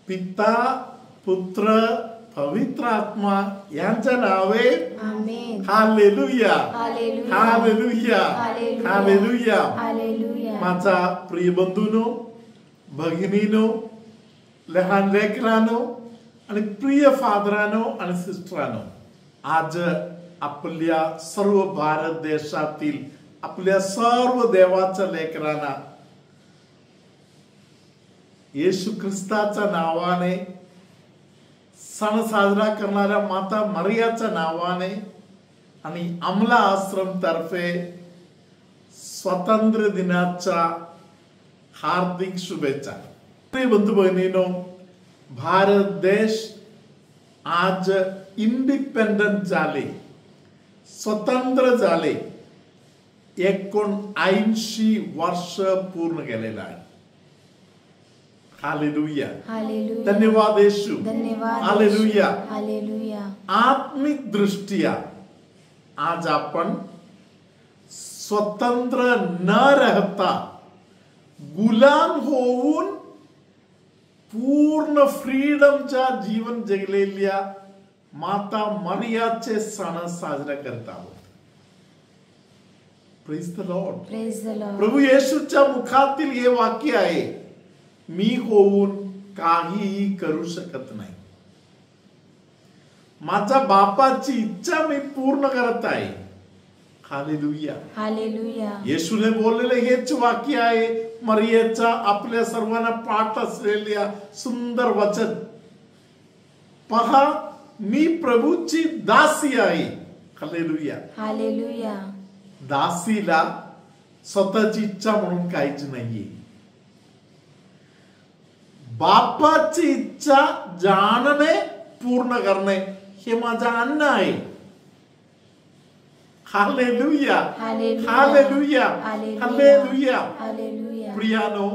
पिता पुत्र पवित्र आत्मा यांच्या नावे amen. Hallelujah hallelujah. Hallelujah hallelujah. Hallelujah. Hallelujah. माझा प्रिय बंधूनो, भगिनीनो, लहान लेकरांनो आणि प्रिय फादरांनो आणि सिस्टरांनो, आज आपल्या सर्व भारत देशातील आपल्या सर्व देवाच्या लेकरांना येशू ख्रिस्ताच्या नावाने सण साजरा करणाऱ्या माता मरियाच्या नावाने आणि अमला आश्रम तर्फे स्वातंत्र्य दिनाच्या हार्दिक शुभेच्छा. प्रिय बंधू भगिनीनो, भारत देश आज इंडिपेंडंट झाले, स्वतंत्र झाले. 79 वर्ष पूर्ण केलेला आहे. हालेलुया. हालेलुया. धन्यवाद येशू. धन्यवाद. हालेलुया. हालेलुया. आत्मिक दृष्ट्या आज आपण स्वतंत्र न राहता गुलाम होऊन पूर्ण फ्रीडमच्या जीवन जगलेल्या माता मरियाचे सण साजरा करत आहोत. Praise the lord. Praise the lord. प्रभू येशूच्या मुखातील हे वाक्य आहे, मी होऊन काहीही करू शकत नाही, माझ्या बापाची इच्छा मी पूर्ण करत आहे. हालेलुया. हालेलुया. येशूने बोललेले हेच वाक्य आहे, मरियेचा आपल्या सर्वांना पाठ असलेल्या सुंदर वचन. पहा, मी प्रभूची दासी आहे. हालेलुया. हालेलुया. दासीला स्वतःची इच्छा म्हणून काहीच नाहीये. बापाची इच्छा जाणणे पूर्ण करणे हे माझं अन्न आहे. हालेलुया. हालेलुया. हालेलुया. हालेलुया. प्रियानो,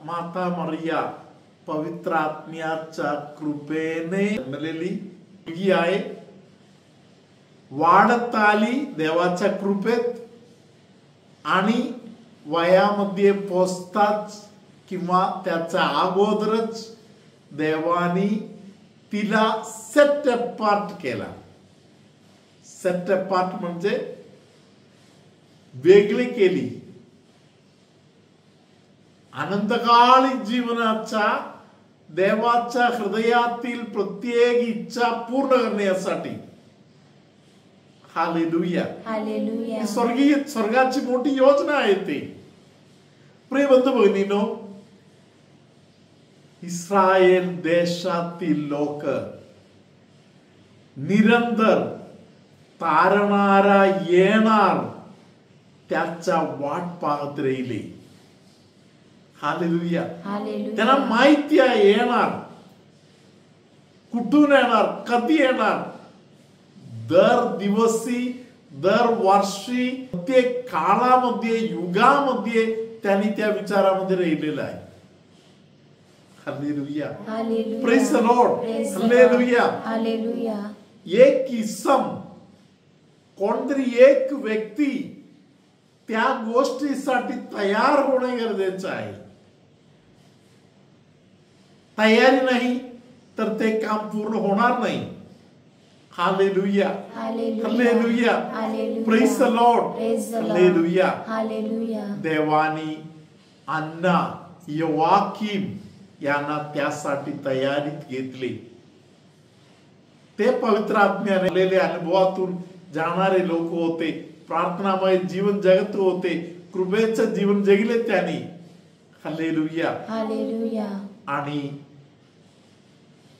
माता मरिया पवित्र आत्म्याच्या कृपेने जन्मलेली मुलगी आहे. वाढत आली देवाच्या कृपेत आणि वयामध्ये पोचताच किंवा त्याच्या अगोदरच देवानी तिला सेट अपार्ट केला. सेट अपार्ट म्हणजे वेगळी केली. अनंतकाळी जीवनाच्या देवाच्या हृदयातील प्रत्येक इच्छा पूर्ण करण्यासाठी. हालेलुया. हालेलुया. स्वर्गाची मोठी योजना आहे ती. प्रिय बंधू भगिनीनो, इस्रायल देशातील लोक निरंतर तारणारा येणार त्याचा वाट पाहत राहिले. हालेलुया. हालेलुया. त्यांना माहिती आहे येणार, कुठून येणार, कधी येणार. दर दिवशी, दर वर्षी, प्रत्येक काळामध्ये, युगामध्ये त्यांनी त्या विचारामध्ये राहिलेला आहे. Hallelujah. Hallelujah. Praise the lord. Praise the hallelujah. Lord. Hallelujah. एक इसम, कोणतरी एक व्यक्ती त्या गोष्टीसाठी तयार होणे गरजेचं आहे. तयारी नाही तर ते काम पूर्ण होणार नाही. Hallelujah. Hallelujah. Praise the Lord. Hallelujah. Hallelujah. देवानी अन्ना योआकीम यांना त्यासाठी तयारीत घेतले. ते पवित्र आत्म्याने अनुभवातून जाणारे लोक होते. प्रार्थनामय जीवन जगत होते. कृपेचं जीवन जगले त्यांनी. हालेलुया. हालेलुया. आणि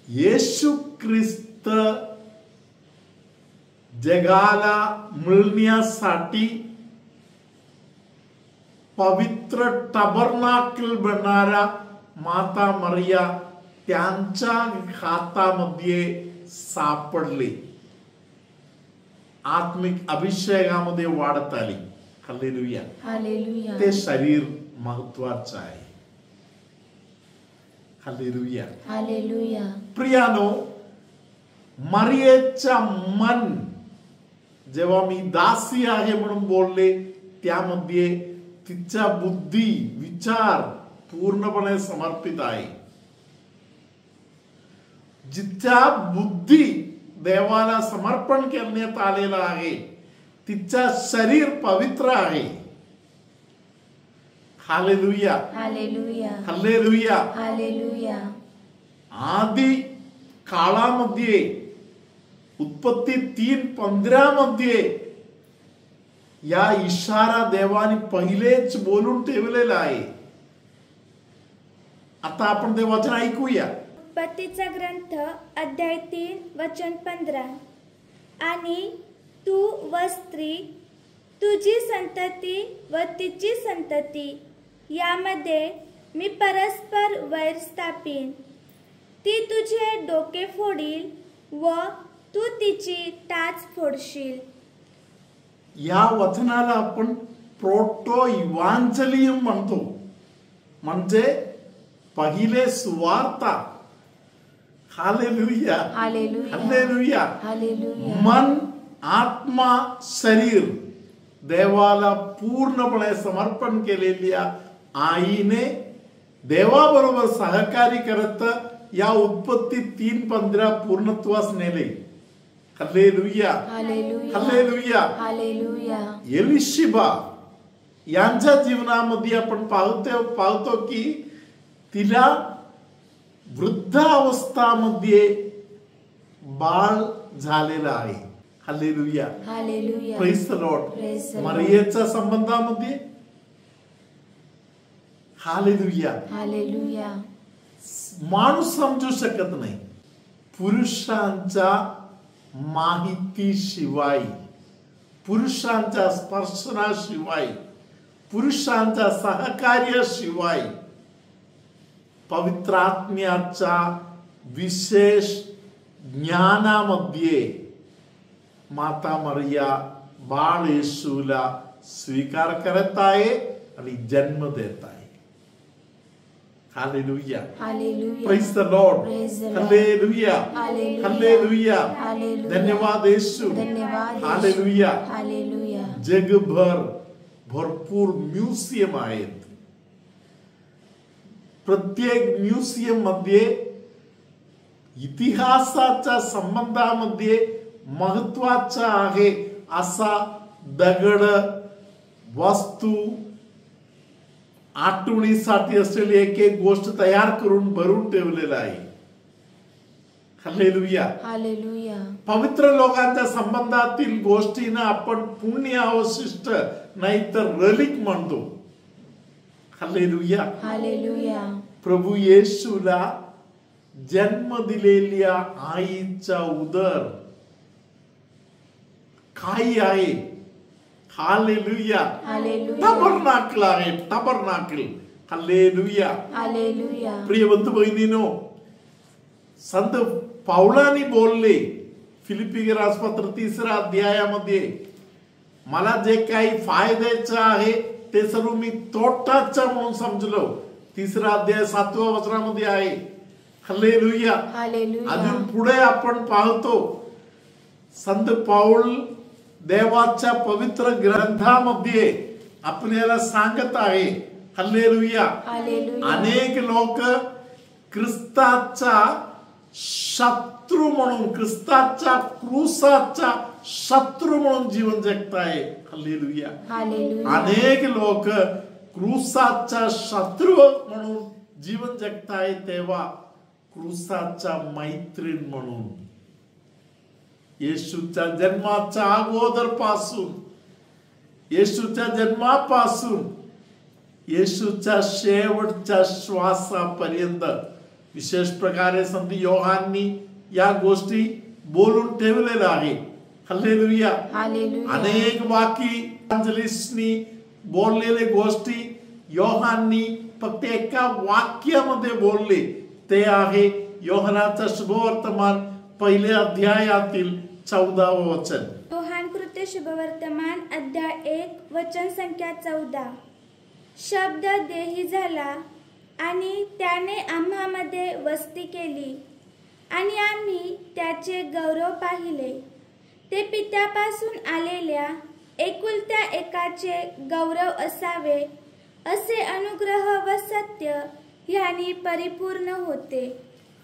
येशू ख्रिस्त जगाला मिळण्यासाठी पवित्र टबरनाकल बनणारा माता मरिया त्यांच्या हातामध्ये सापडले. आत्मिक अभिषेकामध्ये वाढत आली. हालेलुया. हालेलुया. ते शरीर महत्वाचं आहे. हालेलुया. हालेलुया. प्रियानो, मरियेचा मन जेव्हा मी दासी आहे म्हणून बोलले, त्यामध्ये तिचा बुद्धी, विचार पूर्णपणे समर्पित आहे. जिच्या बुद्धी देवाला समर्पण करण्यात आलेलं आहे, तिचं शरीर पवित्र आहे. Hallelujah, hallelujah, hallelujah. हालेलुया. आधी काळामध्ये उत्पत्ती 3:15 मध्ये या इशारा देवाने पहिलेच बोलून ठेवलेला आहे. आता आपण ते वचन ऐकूया. उत्पत्तीचा ग्रंथ अध्याय 3 वचन 15. आणि तू व स्त्री, तुझी संतती व तिची संतती यामध्ये मी परस्पर वैर स्थापीन. ती तुझे डोके फोडील व तू तिची टाच फोडशील. या वचनाला आपण प्रोटो इव्हांजलियम म्हणतो, म्हणजे पहिले सुवार्ता. Hallelujah, hallelujah, hallelujah. हालेलुया. मन, आत्मा, शरीर देवाला पूर्णपणे समर्पण केलेल्या आईने देवाबरोबर सहकार्य करत या उत्पत्ती 3:15 पूर्णत्वास नेले. Hallelujah, hallelujah, hallelujah. Hallelujah. Elisheba यांच्या जीवनामध्ये आपण पाहतो की तिला वृद्धावस्थामध्ये बाळ झालेलं आहे. Hallelujah, hallelujah. Praise the Lord. Praise the Lord. मरियेच्या संबंधामध्ये हालेलुया, हालेलुया. माणूस समजू शकत नाही. पुरुषांच्या माहितीशिवाय, पुरुषांच्या स्पर्शनाशिवाय, पुरुषांच्या सहकार्याशिवाय पवित्र आत्म्याच्या विशेष ज्ञानामध्ये माता मरिया बाळ येशूला स्वीकार करत आहे आणि जन्म देत आहे. Hallelujah, hallelujah. Praise the Lord. Praise the Lord. Hallelujah, hallelujah. Hallelujah. Hallelujah. धन्यवाद येशू. धन्यवाद येशू. हालेलुया. हालेलुया. जगभर भरपूर म्युझियम आहेत. प्रत्येक म्युझियम मध्ये इतिहासाच्या संबंधामध्ये महत्वाचा आहे असा दगड, वस्तू, आठवणीसाठी असलेली एक एक गोष्ट तयार करून भरून ठेवलेला आहे. Hallelujah, hallelujah. पवित्र लोकांच्या संबंधातील गोष्टींना आपण पुण्य अवशिष्ट नाहीतर रलिक म्हणतो. हालेलुया. हालेलुया. प्रभू येशूला जन्म दिलेल्या आईचा उदर काय आहे? हालेलुया. हालेलुया. टबरनाकल आहे, टबरनाकल. हालेलुया. हालेलुया. प्रिय बंधू भगिनीनो, संत पावलाने बोलले फिलिपी राजपत्र 3 अध्यायामध्ये, मला जे काही फायद्याचं आहे ते सर्व मी तोटाचं म्हणून समजलो. 3 अध्याय 7व्या वचनामध्ये आहे. हालेलुया. हालेलुया. अजून पुढे आपण पाहतो संत पाऊल देवाच्या पवित्र ग्रंथामध्ये आपल्याला सांगत आहे. हालेलुया. हालेलुया. अनेक लोक ख्रिस्ताचा शत्रू म्हणून, ख्रिस्ताच्या क्रूसाचा शत्रू म्हणून जीवन जगताय. हालेलुया. हालेलुया. अनेक लोक क्रूसाचा शत्रू म्हणून जीवन जगताय, तेव्हा क्रूसाचा मैत्रीण म्हणून येशूच्या जन्माच्या अगोदर पासून, येशूच्या जन्मापासून येशूच्या शेवटच्या श्वासापर्यंत विशेष प्रकारे संत योहाननी या गोष्टी बोलून ठेवलेल्या आहे. हालेलुया. हालेलुया. अनेक बाकी एव्हांजलिस्टनी बोललेले गोष्टी योहाननी फक्त एका वाक्यामध्ये बोलले. ते आहे योहानाचा शुभवर्तमान 1 अध्यायातील 14वं वचन. योहान कृत्य शुभवर्तमान अध्याय 1 वचन संख्या 14. शब्द देही झाला आणि त्याने आम्हामध्ये वस्ती केली आणि आम्ही त्याचे गौरव पाहिले. ते पित्यापासून आलेल्या एकुलत्या एकाचे गौरव असावे, असे अनुग्रह व सत्य ह्यानी परिपूर्ण होते.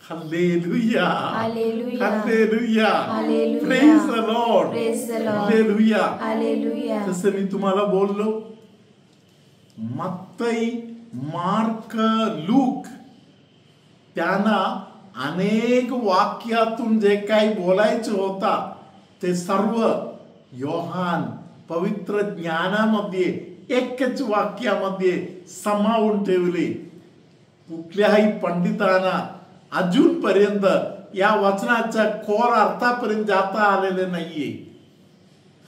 Hallelujah, hallelujah, hallelujah, hallelujah. Praise the Lord, Praise the Lord. Hallelujah. Hallelujah. जसं मी तुम्हाला बोललो, मत्तई, मार्क, लूक त्यांना अनेक वाक्यातून जे काही बोलायचं होता ते सर्व योहान पवित्र ज्ञानामध्ये एकच वाक्यामध्ये समावून ठेवले. कुठल्याही पंडितांना अजूनपर्यंत या वचनाच्या खोल अर्थापर्यंत जाता आलेले नाहीये.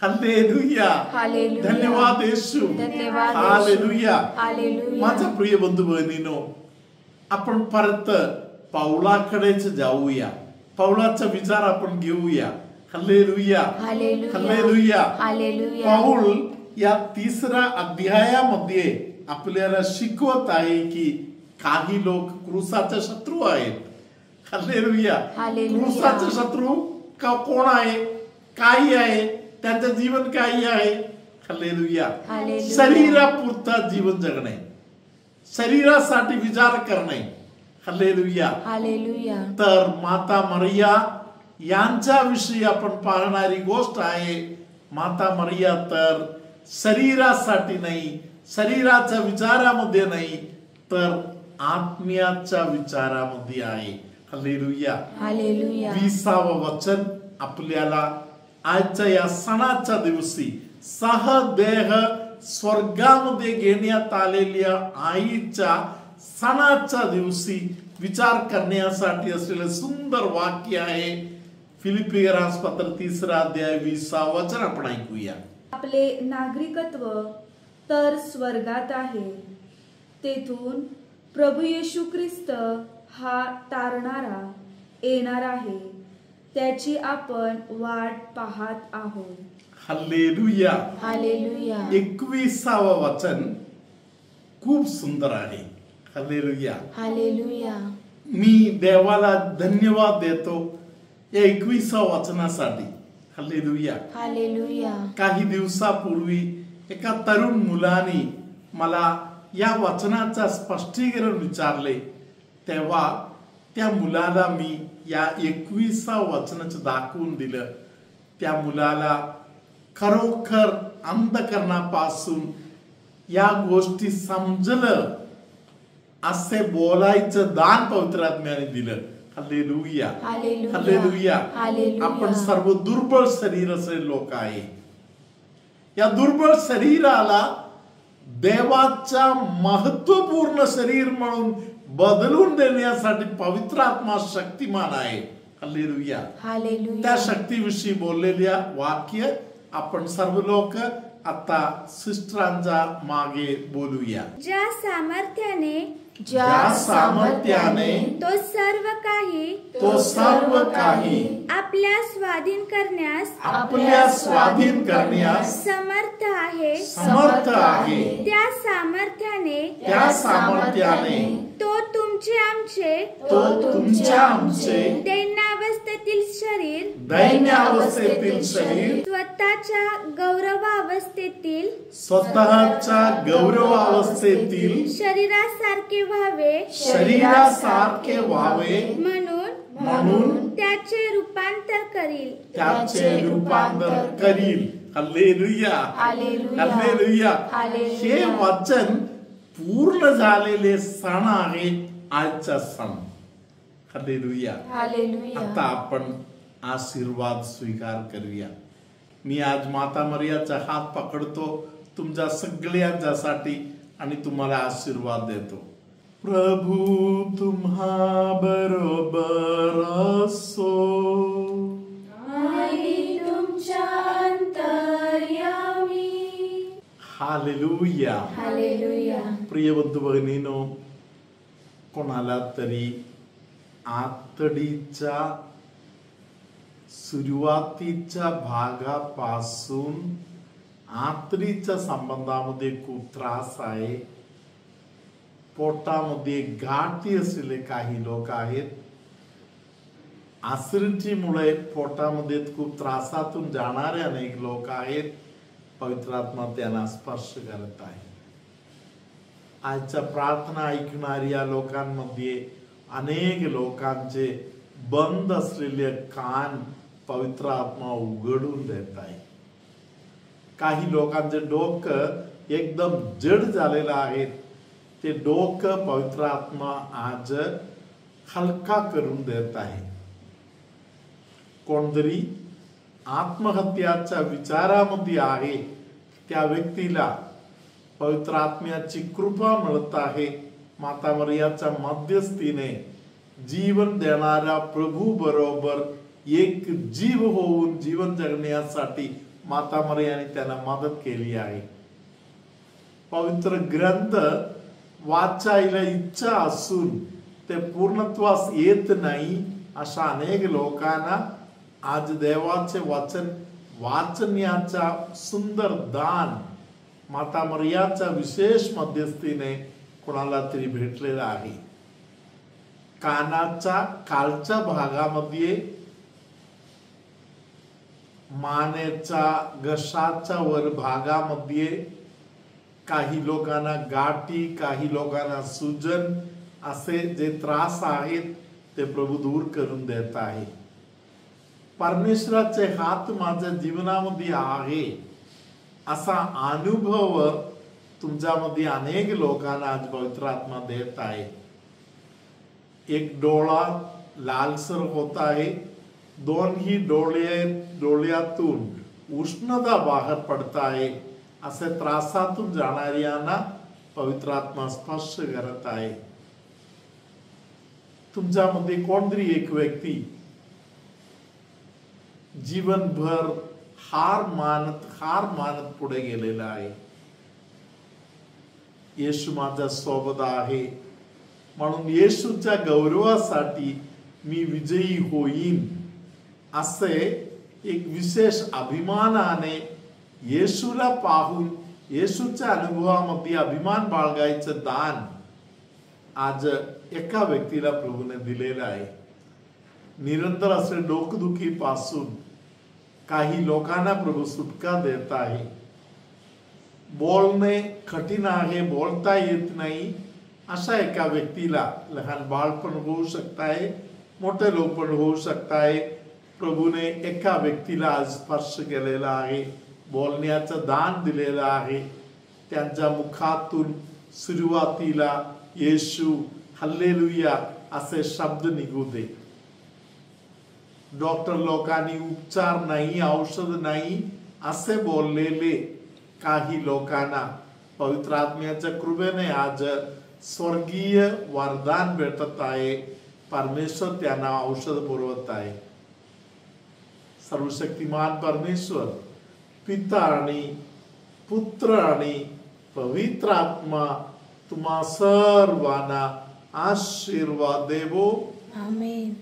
Hallelujah, hallelujah. धन्यवाद येशू, धन्यवाद येशू. हालेलुया. हालेलुया. माझ्या प्रिय बंधू भगिनीनो, आपण परत पाऊलाकडेच जाऊया. पाऊलाचा विचार आपण घेऊया. Hallelujah, hallelujah. हालेलुया. हालेलुया. पाऊल या 3ऱ्या अध्यायामध्ये आपल्याला शिकवत आहे की काही लोक क्रूसाचे शत्रू आहेत. हालेलुया. हालेलुया. क्रूसाचे शत्रू कोण आहे, काही आहे, त्यांचं जीवन काही आहे. हालेलुया. हालेलुया. शरीरापुरता जीवन जगणे, शरीरासाठी विचार करणे. हालेलुया. हालेलुया. तर माता मरिया यांच्याविषयी आपण पाहणारी गोष्ट आहे. माता मरिया तर शरीरासाठी नाही, शरीराच्या विचारामध्ये नाही, तर आत्म्याच्या विचारामध्ये आहे. हालेलुया. हालेलुया. 20वे वचन आपल्याला आजच्या या सणाच्या दिवशी सहदेह स्वर्गामध्ये घेण्यात आलेल्या आईच्या सणाच्या दिवशी विचार करण्यासाठी असलेले सुंदर वाक्य आहे. फिलिपियरास पत्र 3रा अध्याय 20वे वचन आपण ऐकूया. आपले नागरिकत्व तर स्वर्गात आहे, तेथून प्रभू येशू ख्रिस्त हा तारणारा येणार आहे, त्याची आपण वाट पाहत आहोत. हालेलुया. हालेलुया. 21वे वचन खूप सुंदर आहे. हालेलुया. हालेलुया. मी देवाला धन्यवाद देतो या 21व्या वचनासाठी. हालेलुया. हालेलुया. काही दिवसापूर्वी एका तरुण मुलाने मला या वचनाचं स्पष्टीकरण विचारले, तेव्हा त्या मुलाला मी या 21व्या वचनाचं दाखवून दिलं. त्या मुलाला खरोखर अंधकरणापासून या गोष्टी समजलं असे बोलायचं दान पवित्र आत्म्याने दिलं. हालेलुया. हालेलुया. हालेलुया. हालेलुया. आपण सर्व दुर्बळ शरीर असलेले लोक आहे. या दुर्बळ शरीराला देवाचा महत्वपूर्ण शरीर म्हणून बदलून देण्यासाठी पवित्र आत्मा शक्तिमान आहे. हालेलुया. हालेलुया. त्या शक्तीविषयी बोललेल्या वाक्य आपण सर्व लोक आता सिस्टरांच्या मागे बोलूया. ज्या सामर्थ्याने ज्या सामर्थ्याने तो सर्व काही आपल्या स्वाधीन करण्यास समर्थ आहे. त्या सामर्थ्याने तो तुमचे आमचे दैन्यावस्थेतील शरीर स्वतःच्या गौरवावस्थेतील शरीरासारखे व्हावे म्हणून त्याचे रूपांतर करील. हालेलुया. हालेलुया. हे वचन पूर्ण झालेले सण आहे आजचा सण. हालेलुया. हालेलुया. आता आपण आशीर्वाद स्वीकार करूया. मी आज माता मरियाचा हात पकडतो तुमच्या सगळ्यांच्यासाठी आणि तुम्हाला आशीर्वाद देतो. प्रभू तुम्हा बरोबर असो. हालेलुया. हालेलुया. प्रिय बंधू भगिनीनो, कोणाला तरी आतडीच्या सुरुवातीच्या भागापासून आतडीच्या संबंधामध्ये खूप त्रास आहे, पोटामध्ये गाठी असलेले काही लोक आहेत, ऍसिडिटीमुळे पोटामध्ये खूप त्रासातून जाणारे अनेक लोक आहेत. पवित्र आत्मा त्यांना स्पर्श करत आहे. आजच्या प्रार्थना ऐकणाऱ्या लोकांमध्ये अनेक लोकांचे बंद असलेले कान पवित्र आत्मा उघडून देत आहे. काही लोकांचे डोकं एकदम जड झालेलं आहे, ते डोकं पवित्र आत्मा आज हलका करून देत आहे. कोणतरी आत्महत्याच्या विचारामध्ये आहे, त्या व्यक्तीला पवित्र आत्म्याची कृपा मिळत आहे. माता मरियाच्या मध्यस्थीने जीवन देणाऱ्या प्रभू बरोबर एक जीव होऊन जीवन जगण्यासाठी माता मरियाने त्यांना मदत केली आहे. पवित्र ग्रंथ वाचायला इच्छा असून ते पूर्णत्वास येत नाही अशा अनेक लोकांना आज देवाचे वचन वाचण्याचा सुंदर दान माता मरियाच्या विशेष मध्यस्थीने कोणाला तरी भेटलेला आहे. कानाच्या खालच्या भागामध्ये मानेच्या घशाच्या वर भागामध्ये काही लोकांना गाठी, काही लोकांना सुजन असे जे त्रास आहेत ते प्रभू दूर करून देत आहे. परमेश्वराचे हात माझ्या जीवनामध्ये आहे असा अनुभव तुमच्यामध्ये अनेक लोकांना आज पवित्र आत्मा देत आहे. एक डोळा लालसर होत आहे, दोन्ही डोळ्यातून उष्णता बाहेर पडत आहे, असे त्रासातून जाणाऱ्यांना पवित्र आत्मा स्पर्श करत आहे. तुमच्यामध्ये कोणतरी एक व्यक्ती जीवनभर हार मानत पुढे गेलेला आहे. येशू माझ्या सोबत आहे म्हणून येशूच्या गौरवासाठी मी विजयी होईन असे एक विशेष अभिमानाने येशूला पाहून येशूच्या अनुभवामध्ये अभिमान बाळगायचं दान आज एका व्यक्तीला प्रभूने दिलेलं आहे. निरंतर असे डोकदुखी पासून काही लोकांना प्रभू सुटका देत आहे. बोलणे कठीण आहे, बोलता येत नाही अशा एका व्यक्तीला, लहान बाळ पण होऊ शकताय, मोठे लोक पण होऊ शकताय, प्रभूने एका व्यक्तीला आज स्पर्श केलेला आहे, बोलण्याचं दान दिलेलं आहे. त्यांच्या मुखातून सुरुवातीला येशू हल्लेलुया असे शब्द निघू दे. डॉक्टर लोकांनी उपचार नाही, औषध नाही असे बोललेले काही लोकांना पवित्र आत्म्याच्या कृपेने आज स्वर्गीय वरदान भेटत आहे. परमेश्वर त्यांना औषध पुरवत आहे. सर्वशक्तिमान परमेश्वर पिता आणि पुत्र आणि पवित्र आत्मा तुम्हा सर्वांना आशीर्वाद देवो. आमेन.